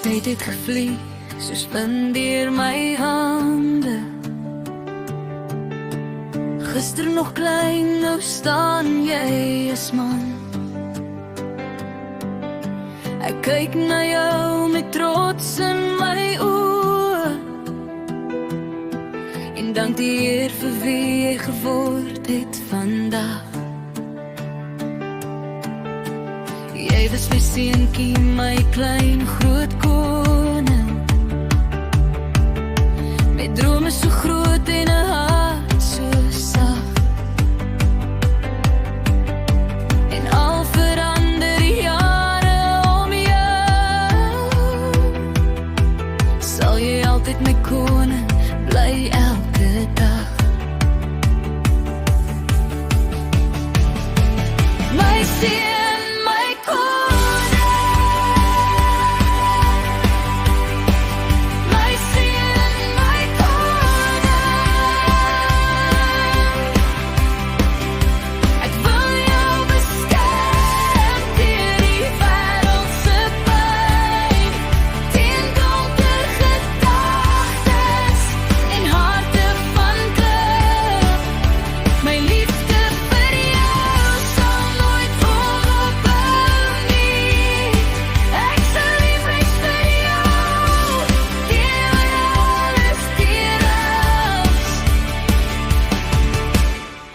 Tyd het gevlieg, soos wind deur my hande. Gister nog klein, nou staan jy as man. Ek kyk na jou met trots in my oë en dank die Heer vir wie jy geword het vandag. Jy was my seentjie, my klein groot koning, met drome so groot en 'n hart so sag. En al verander die jare om jou, sal jy altyd my koning bly elke dag. My seun,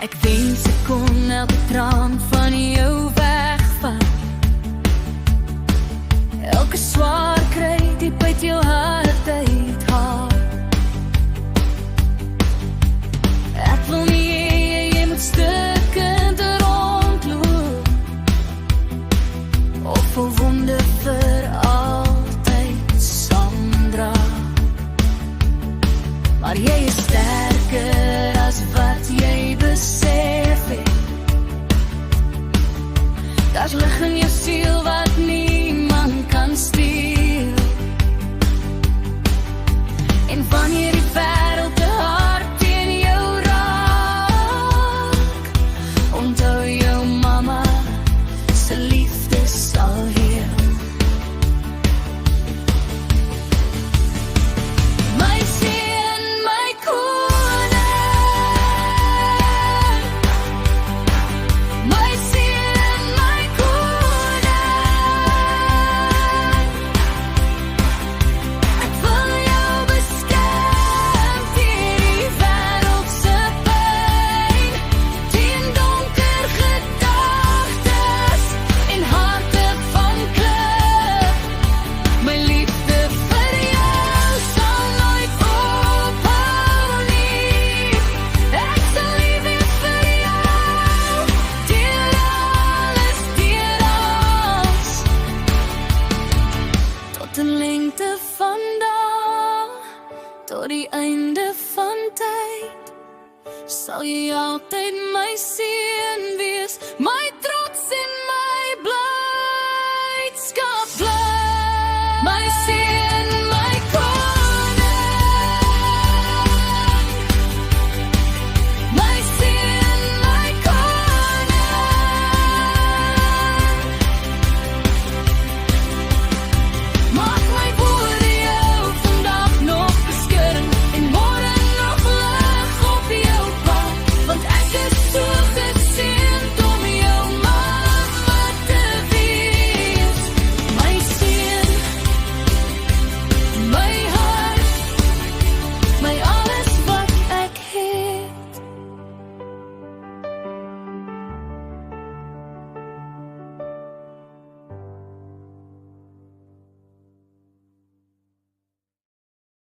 ek wens ek kon elke traan van jou